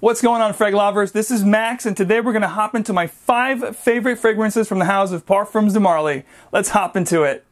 What's going on, frag lovers? This is Max, and today we're going to hop into my 5 favorite fragrances from the house of Parfums de Marly. Let's hop into it.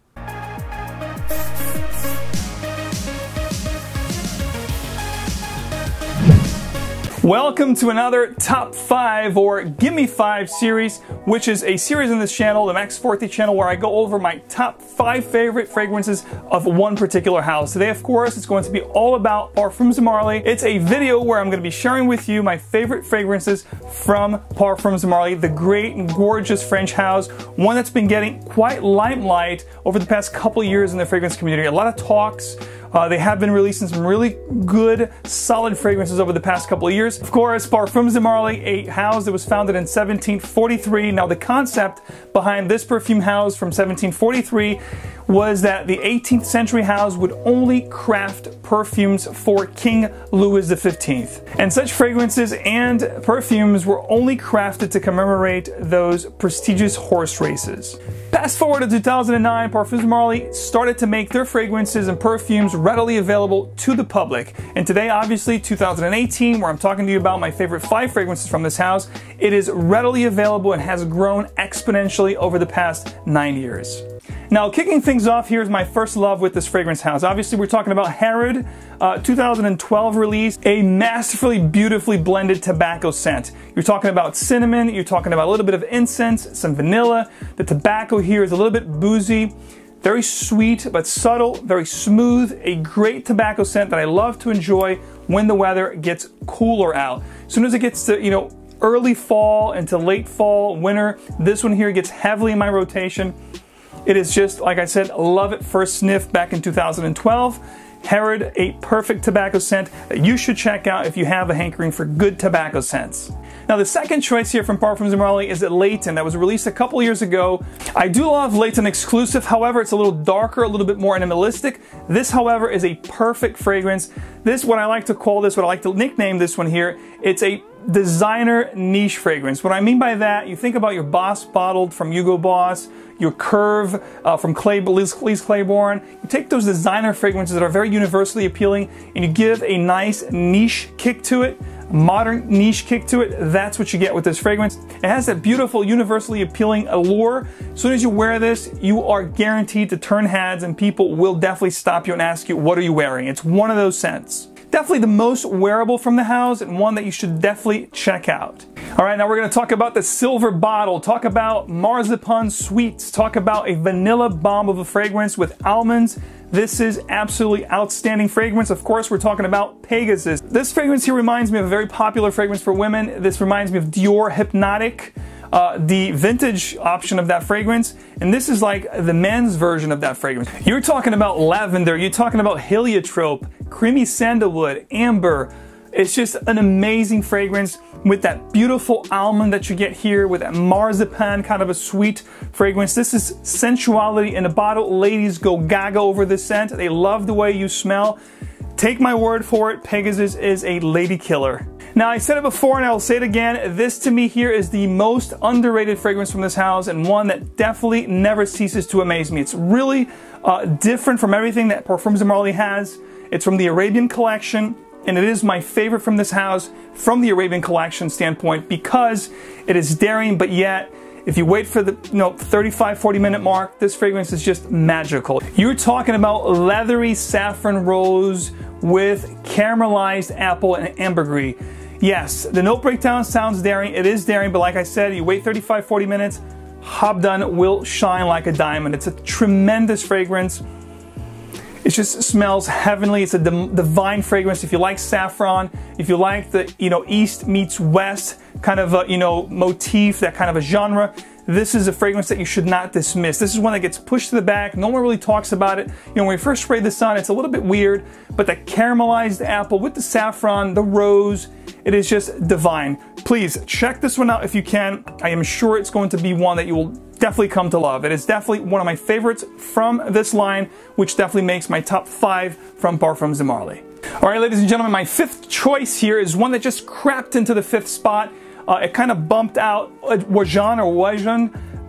Welcome to another Top 5 or Gimme 5 series, which is a series on this channel, the Max Forti channel, where I go over my top 5 favorite fragrances of one particular house. Today, of course, it's going to be all about Parfums de Marly. It's a video where I'm going to be sharing with you my favorite fragrances from Parfums de Marly, the great and gorgeous French house, one that's been getting quite limelight over the past couple years in the fragrance community. A lot of talks. They have been releasing some really good, solid fragrances over the past couple of years. Of course, Parfums de Marly, a house that was founded in 1743. Now, the concept behind this perfume house from 1743 was that the 18th century house would only craft perfumes for King Louis XV. And such fragrances and perfumes were only crafted to commemorate those prestigious horse races. Fast forward to 2009, Parfums de Marly started to make their fragrances and perfumes readily available to the public. And today, obviously, 2018, where I'm talking to you about my favorite 5 fragrances from this house, it is readily available and has grown exponentially over the past 9 years. Now, kicking things off, here's my first love with this fragrance house. Obviously, we're talking about Herod, 2012 release, a masterfully, beautifully blended tobacco scent. You're talking about cinnamon, you're talking about a little bit of incense, some vanilla. The tobacco here is a little bit boozy, very sweet but subtle, very smooth, a great tobacco scent that I love to enjoy when the weather gets cooler out. As soon as it gets to, early fall into late fall, winter, this one here gets heavily in my rotation. It is just, like I said, love it first sniff back in 2012. Herod, a perfect tobacco scent that you should check out if you have a hankering for good tobacco scents. Now, the second choice here from Parfums de Marly is Layton, that was released a couple years ago. I do love Layton exclusive, however, it's a little darker, a little bit more animalistic. This, however, is a perfect fragrance. This, what I like to call this, what I like to nickname this one here, it's a designer niche fragrance. What I mean by that, you think about your Boss bottled from Hugo Boss, your Curve from Lise Claiborne. You take those designer fragrances that are very universally appealing and you give a nice niche kick to it, modern niche kick to it. That's what you get with this fragrance. It has that beautiful, universally appealing allure. As soon as you wear this, you are guaranteed to turn heads and people will definitely stop you and ask you, what are you wearing? It's one of those scents. Definitely the most wearable from the house and one that you should definitely check out. All right, now we're going to talk about the silver bottle, talk about marzipan sweets, talk about a vanilla bomb of a fragrance with almonds. This is absolutely outstanding fragrance. Of course, we're talking about Pegasus. This fragrance here reminds me of a very popular fragrance for women. This reminds me of Dior Hypnotic, the vintage option of that fragrance, and this is like the men's version of that fragrance. You're talking about lavender, you're talking about heliotrope, creamy sandalwood, amber. It's just an amazing fragrance with that beautiful almond that you get here, with that marzipan kind of a sweet fragrance. This is sensuality in a bottle. Ladies go gaga over this scent. They love the way you smell. Take my word for it, Pegasus is a lady killer. Now, I said it before and I'll say it again, this to me here is the most underrated fragrance from this house and one that definitely never ceases to amaze me. It's really different from everything that Parfums de Marly has. It's from the Arabian collection, and it is my favorite from this house from the Arabian collection standpoint because it is daring, but yet if you wait for the 35-40 minute mark, this fragrance is just magical. You're talking about leathery saffron rose with caramelized apple and ambergris. Yes, the note breakdown sounds daring. It is daring, but like I said, you wait 35-40 minutes, Habdan will shine like a diamond. It's a tremendous fragrance. It just smells heavenly. It's a divine fragrance. If you like saffron, if you like the East meets West kind of a motif, that kind of a genre, this is a fragrance that you should not dismiss. This is one that gets pushed to the back. No one really talks about it. When we first spray this on, it's a little bit weird, but the caramelized apple with the saffron, the rose, it is just divine. Please check this one out if you can. I am sure it's going to be one that you will definitely come to love. It is definitely one of my favorites from this line, which definitely makes my top 5 from Parfums de Marly. All right, ladies and gentlemen, my 5th choice here is one that just crapped into the 5th spot. It kind of bumped out Wajan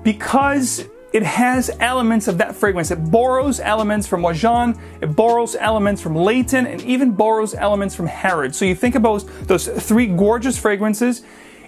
because it has elements of that fragrance. It borrows elements from Habdan, it borrows elements from Layton, and even borrows elements from Habdan. So you think about those three gorgeous fragrances,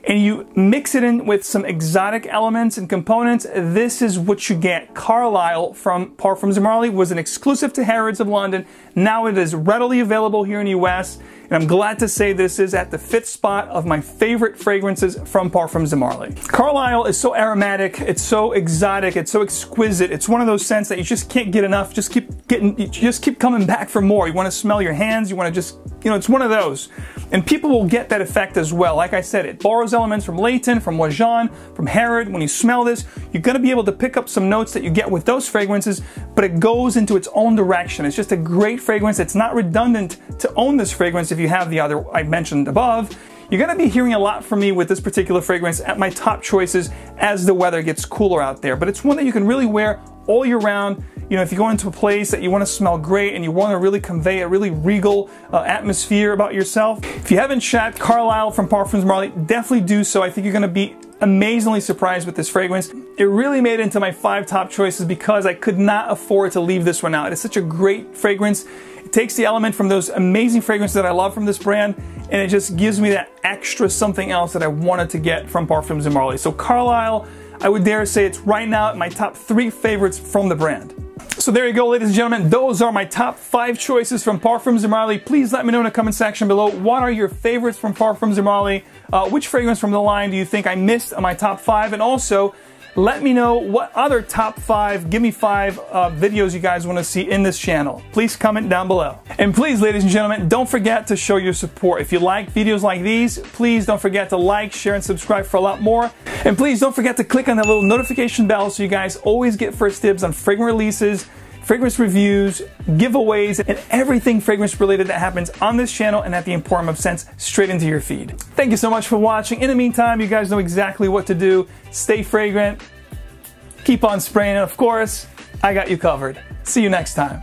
and you mix it in with some exotic elements and components, this is what you get. Carlisle from Parfums de Marly was an exclusive to Harrods of London. Now it is readily available here in the US, and I'm glad to say this is at the 5th spot of my favorite fragrances from Parfums de Marly. Carlisle is so aromatic, it's so exotic, it's so exquisite. It's one of those scents that you just can't get enough. You just keep coming back for more. You want to smell your hands, you want to just, it's one of those. And people will get that effect as well. Like I said, it borrows elements from Layton, from Habdan, from Harrod. When you smell this, you're going to be able to pick up some notes that you get with those fragrances, but it goes into its own direction. It's just a great fragrance. It's not redundant to own this fragrance if you have the other I mentioned above. You're going to be hearing a lot from me with this particular fragrance at my top choices as the weather gets cooler out there. But it's one that you can really wear all year round. If you go into a place that you want to smell great and you want to really convey a really regal atmosphere about yourself. If you haven't checked Carlisle from Parfums de Marly, definitely do so. I think you're going to be amazingly surprised with this fragrance. It really made it into my 5 top choices because I could not afford to leave this one out. It's such a great fragrance. It takes the element from those amazing fragrances that I love from this brand, and it just gives me that extra something else that I wanted to get from Parfums de Marly. So Carlisle, I would dare say it's right now at my top 3 favorites from the brand. So there you go, ladies and gentlemen. Those are my top 5 choices from Parfums de Marly. Please let me know in the comment section below, what are your favorites from Parfums de Marly? Which fragrance from the line do you think I missed on my top 5? And also, let me know what other top 5, give me 5 videos you guys want to see in this channel. Please comment down below. And please, ladies and gentlemen, don't forget to show your support. If you like videos like these, please don't forget to like, share, and subscribe for a lot more. And please don't forget to click on that little notification bell so you guys always get first dibs on fragrance releases, fragrance reviews, giveaways, and everything fragrance related that happens on this channel and at the Emporium of Scents straight into your feed. Thank you so much for watching. In the meantime, you guys know exactly what to do. Stay fragrant, keep on spraying, and of course, I got you covered. See you next time.